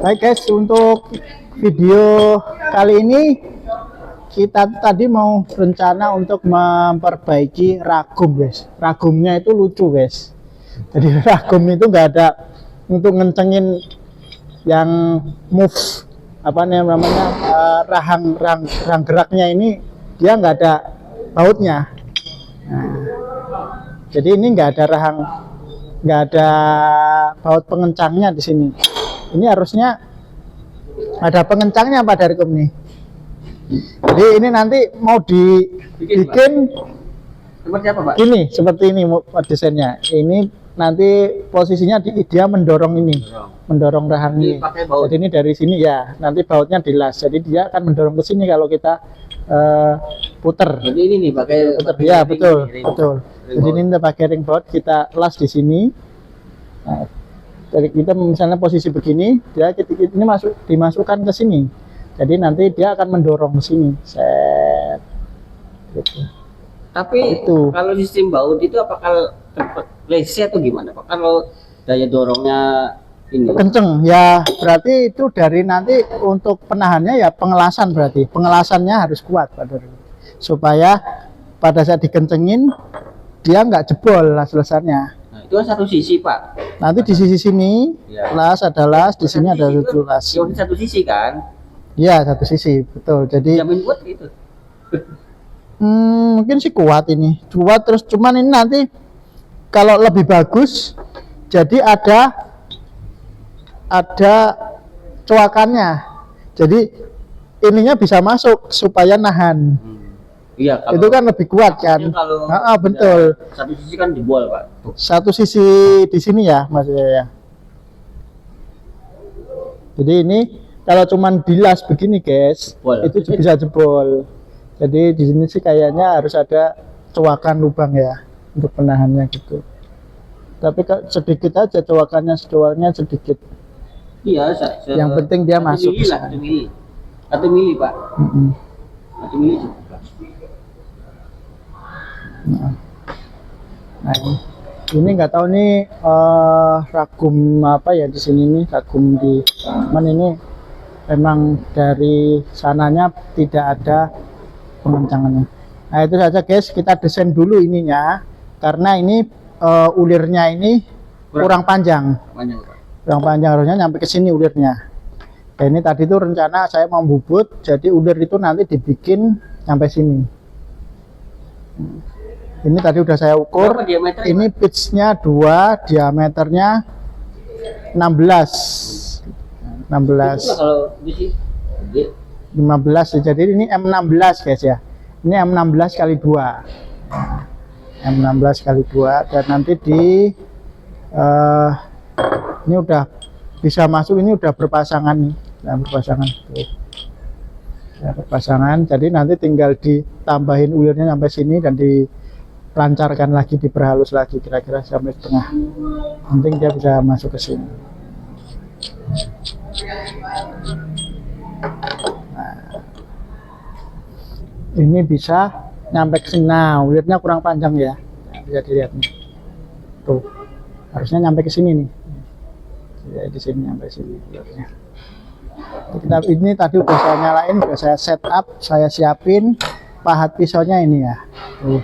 Baik guys, untuk video kali ini kita tadi mau rencana untuk memperbaiki ragum guys. Ragumnya itu lucu guys. Jadi ragum itu nggak ada untuk ngencengin yang move apa namanya rang geraknya ini, dia nggak ada bautnya. Nah, jadi ini nggak ada baut pengencangnya di sini. Ini harusnya ada pengencangnya Pak Darkum nih. Jadi ini nanti mau dibikin seperti apa Pak? Ini seperti ini desainnya. Ini nanti posisinya dia mendorong ini, mendorong rahang ini. Jadi ini dari sini ya, nanti bautnya dilas. Jadi dia akan mendorong ke sini kalau kita puter. Jadi ini nih pakai puter ya, betul, betul. Jadi ini kita pakai ring baut, kita las di sini. Nah, dari kita misalnya posisi begini, dia ini dimasukkan ke sini. Jadi nanti dia akan mendorong ke sini. Set. Gitu. Tapi itu kalau sistem baut itu apakah lese atau gimana Pak? Kalau daya dorongnya ini kenceng ya, berarti itu dari nanti untuk penahannya ya pengelasan, berarti pengelasannya harus kuat Pak Dori, supaya pada saat dikencengin dia nggak jebol las-lasannya. Nah, itu satu sisi Pak. Nanti di sisi sini ya, las ada las, di sini ada satu las. Satu sisi kan? Iya, satu sisi, betul. Jadi jamin kuat gitu. Mungkin sih kuat ini, kuat terus. Cuman ini nanti kalau lebih bagus, jadi ada coakannya. Jadi ininya bisa masuk supaya nahan. Iya. Itu kan lebih kuat kan? Betul. Satu sisi kan jebol Pak. Satu sisi di sini ya, maksudnya ya. Jadi ini kalau cuman bilas begini guys, itu bisa jebol. Jadi di sini sih kayaknya harus ada coakan lubang ya untuk penahannya gitu. Tapi sedikit aja coakannya sedikit. Iya. Yang penting dia masuk. 1 mili Pak. 1 mili. Nah ini nggak tahu nih ragum apa ya di sini nih, ragum di mana ini memang dari sananya tidak ada pengencangannya. Nah itu saja guys, kita desain dulu ininya karena ini ulirnya ini kurang panjang. Kurang panjang, harusnya nyampe ke sini ulirnya. Nah, ini tadi tuh rencana saya mau bubut, jadi ulir itu nanti dibikin sampai sini. Ini tadi udah saya ukur. Ini pitchnya 2, diameternya 16. 15, jadi ini M16 guys ya. Ini M16 kali 2. M16 kali 2 dan nanti ini udah bisa masuk, ini udah berpasangan nih. Nah, berpasangan tuh. Ya, berpasangan. Jadi nanti tinggal ditambahin ulirnya sampai sini dan dilancarkan lagi, diperhalus lagi kira-kira sampai setengah. Penting dia bisa masuk ke sini. Nah, ini bisa nyampe ke sini. Nah, ulirnya kurang panjang ya. Bisa dilihat nih. Tuh. Harusnya nyampe ke sini nih. Ya, di sini sampai sini ulirnya. Ini tadi udah saya nyalain, udah saya setup, saya siapin pahat pisaunya ini ya. Tuh.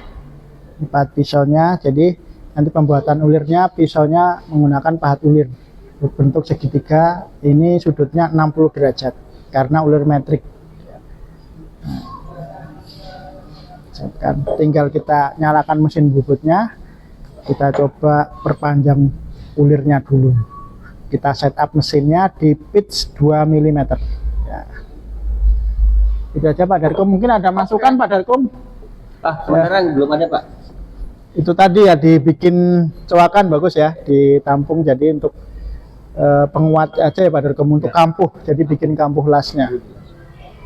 Ini pahat pisaunya. Jadi nanti pembuatan ulirnya, pisaunya menggunakan pahat ulir berbentuk segitiga. Ini sudutnya 60 derajat karena ulir metrik. Nah, tinggal kita nyalakan mesin bubutnya, kita coba perpanjang ulirnya dulu. Kita setup mesinnya di pitch 2 mm ya. Itu aja Pak Darkum. Mungkin ada masukan Pak Darkum? Sebenarnya belum ada Pak. Itu tadi ya, dibikin coakan bagus ya, ditampung jadi untuk penguat aja ya Pak Darkum, untuk kampuh, jadi bikin kampuh lasnya.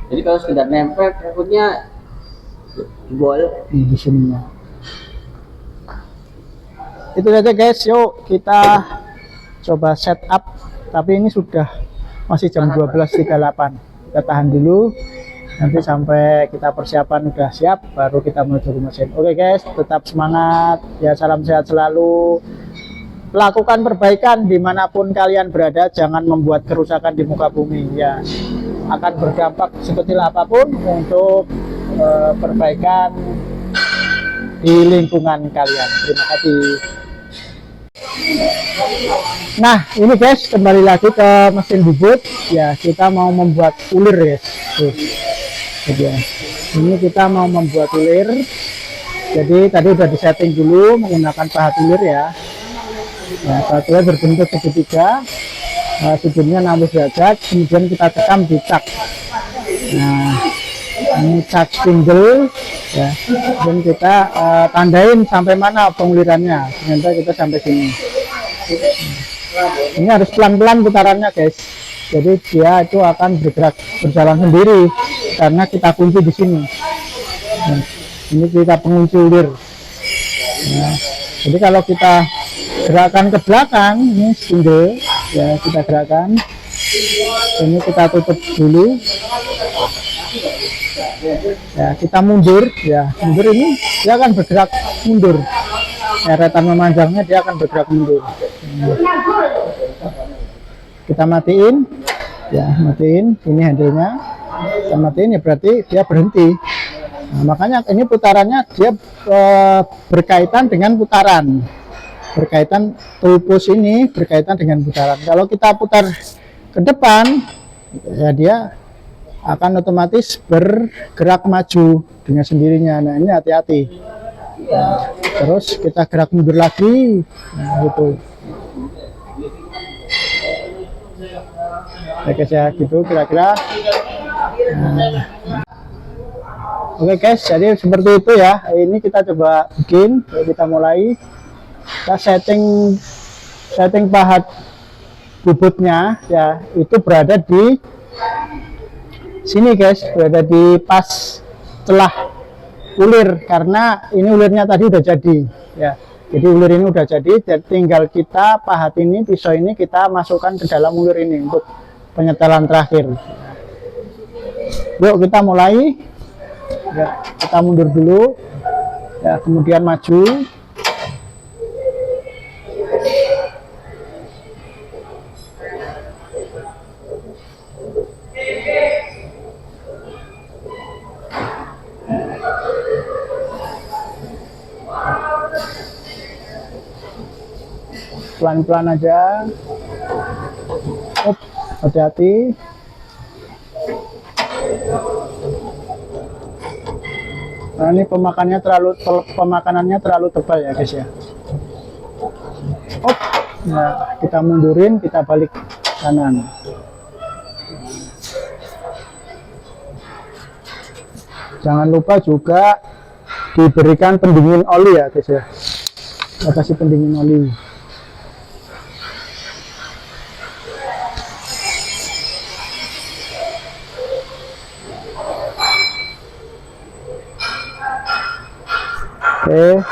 Jadi kalau sekedar nempel takutnya jebol di sininya. Itu saja guys, yuk kita coba setup. Tapi ini sudah masih jam 12.38. Kita tahan dulu. Nanti sampai kita persiapan udah siap, baru kita menuju ke mesin. Oke guys, tetap semangat. Ya, salam sehat selalu. lakukan perbaikan dimanapun kalian berada, jangan membuat kerusakan di muka bumi ya. Akan berdampak sekecil apapun untuk perbaikan di lingkungan kalian. Terima kasih. Nah ini guys, kembali lagi ke mesin bubut ya, kita mau membuat ulir guys. Tuh. Jadi ya, ini kita mau membuat ulir. Jadi tadi udah disetting dulu menggunakan pahat ulir ya. Nah, pahat ulir berbentuk segitiga, sudutnya 60 derajat, kemudian kita tekan di cak. Nah ini cak single ya, dan kita tandain sampai mana pengulirannya. Ternyata kita sampai sini. Ini harus pelan-pelan putarannya guys, jadi dia itu akan bergerak berjalan sendiri karena kita kunci di sini. Nah, ini kita pengunci ulir. Nah, jadi kalau kita gerakan ke belakang, ini single ya, kita gerakan. Ini kita tutup dulu ya, kita mundur ya, mundur, ini dia akan bergerak mundur. Eretan memanjangnya dia akan bergerak mundur. Kita matiin ya, matiin ini handlenya, kita matiin ya, berarti dia berhenti. Nah, makanya ini putarannya dia berkaitan dengan putaran, berkaitan tulpus ini berkaitan dengan putaran. Kalau kita putar ke depan ya, dia akan otomatis bergerak maju dengan sendirinya. Nah ini hati-hati. Nah, terus kita gerak mundur lagi, nah gitu. Oke ya, gitu kira-kira. Nah. Oke guys, jadi seperti itu ya. Ini kita coba bikin, kita mulai. Kita setting pahat bubutnya ya, itu berada di sini guys, berada di pas celah ulir, karena ini ulirnya tadi udah jadi ya. Jadi ulir ini udah jadi, dan tinggal kita pahat ini, pisau ini kita masukkan ke dalam ulir ini untuk penyetelan terakhir. Yuk kita mulai ya, kita mundur dulu ya, kemudian maju. Pelan-pelan aja. Hati-hati. Nah, ini pemakanannya terlalu tebal ya guys ya. Nah, kita mundurin, kita balik kanan. Jangan lupa juga diberikan pendingin oli ya guys ya. Kita kasih pendingin oli. Oke,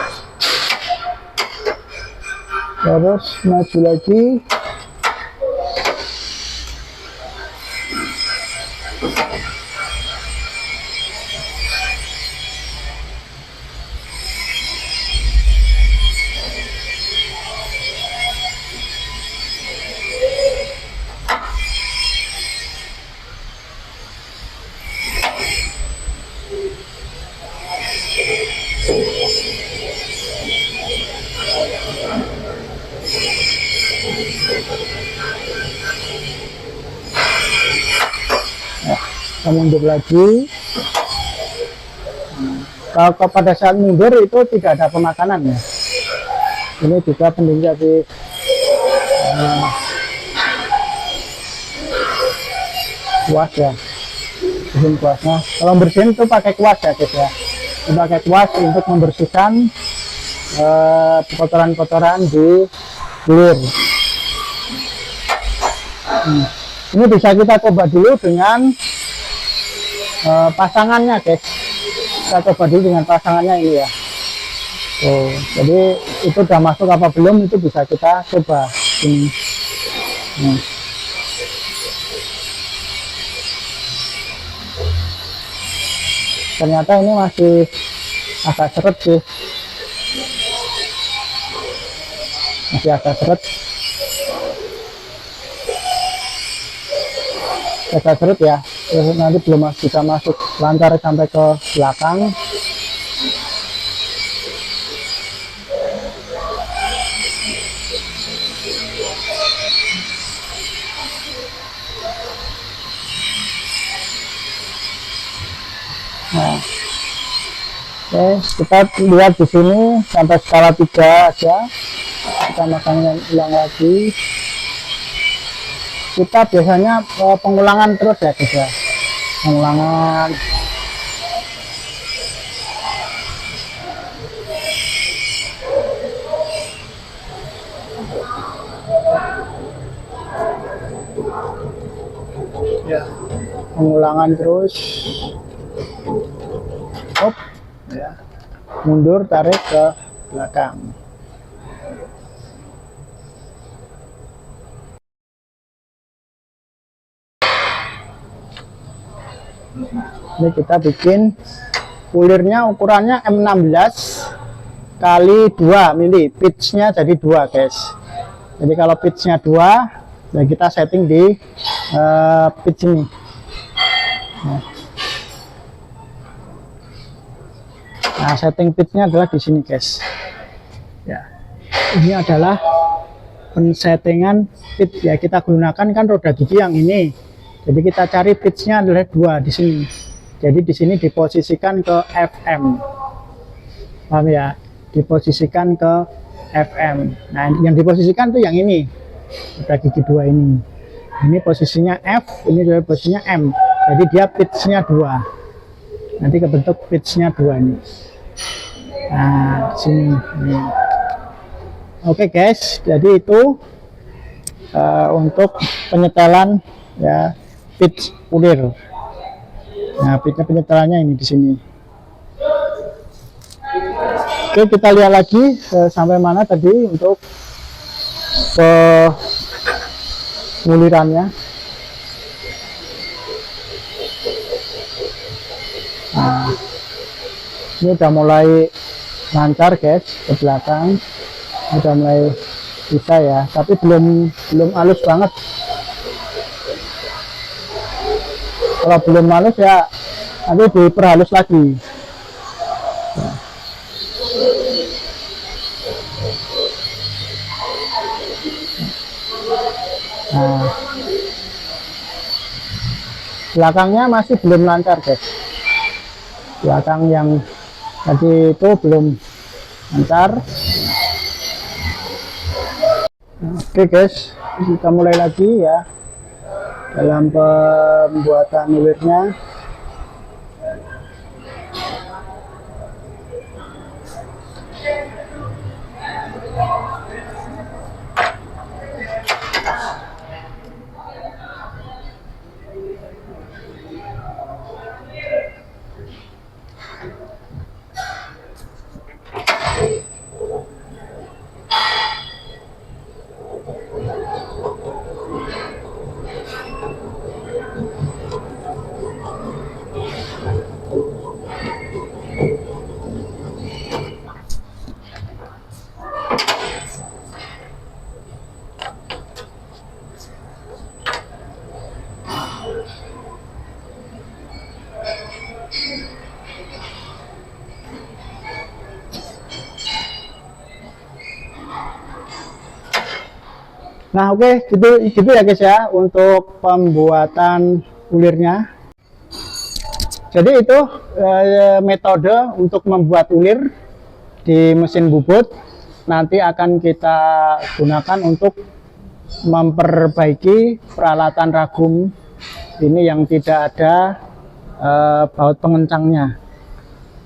terus maju lagi. Kita mundur lagi. Kalau pada saat mundur itu tidak ada pemakanan ya. Ini juga penting jadi kuas ya, bersihin kuasnya. Kalau bersihin itu pakai kuas ya guys ya. Pakai kuas untuk membersihkan kotoran-kotoran di ulir. Ini bisa kita coba dulu dengan pasangannya guys. Kita coba dulu dengan pasangannya ini ya. Jadi itu udah masuk apa belum, itu bisa kita coba ini. Ternyata ini masih agak seret sih. masih agak seret, ya. Terus nanti belum bisa masuk lancar sampai ke belakang. Nah, oke, kita lihat di sini sampai skala 3 aja. Kita masangkan ulang lagi. Kita biasanya pengulangan terus ya guys ya, pengulangan. Ya, pengulangan terus. Hop, ya, mundur, tarik ke belakang. Ini kita bikin ulirnya, ukurannya M16 kali 2 mili, pitchnya jadi 2 guys. Jadi kalau pitchnya 2, nah kita setting di pitch ini. Nah, setting pitchnya adalah di sini guys. Ya, ini adalah pensettingan pitch ya. Kita gunakan kan roda gigi yang ini. Jadi kita cari pitchnya adalah 2 di sini. Jadi di sini diposisikan ke FM. Paham ya? Diposisikan ke FM. Nah, yang diposisikan tuh yang ini. Roda gigi 2 ini. Ini posisinya F, ini juga posisinya M. Jadi dia pitchnya 2. Nanti kebentuk pitchnya 2 ini. Nah, sini. Nih. Oke guys, jadi itu untuk penyetelan ya pitch ulir. Nah, penyetelannya ini di sini. Oke, kita lihat lagi sampai mana tadi untuk pengulirannya. Nah, ini udah mulai lancar guys ke belakang, udah mulai bisa ya, tapi belum halus banget. Kalau belum halus ya nanti diperhalus lagi. Nah, belakangnya masih belum lancar guys. Belakang yang tadi itu belum lancar. Oke guys, kita mulai lagi ya dalam pembuatan ulirnya. Nah, oke, gitu ya guys ya untuk pembuatan ulirnya. Jadi itu metode untuk membuat ulir di mesin bubut. Nanti akan kita gunakan untuk memperbaiki peralatan ragum ini yang tidak ada baut pengencangnya.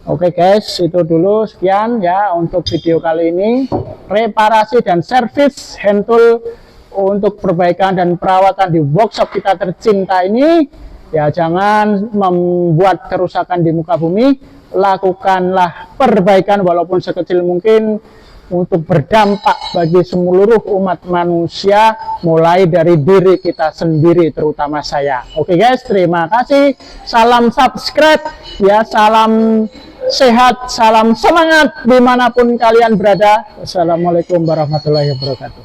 Oke guys, itu dulu sekian ya untuk video kali ini. Reparasi dan servis hand tool untuk perbaikan dan perawatan di workshop kita tercinta ini. Ya, jangan membuat kerusakan di muka bumi. Lakukanlah perbaikan walaupun sekecil mungkin untuk berdampak bagi seluruh umat manusia, mulai dari diri kita sendiri, terutama saya. Oke guys, terima kasih. Salam subscribe ya, salam sehat, salam semangat dimanapun kalian berada. Wassalamualaikum warahmatullahi wabarakatuh.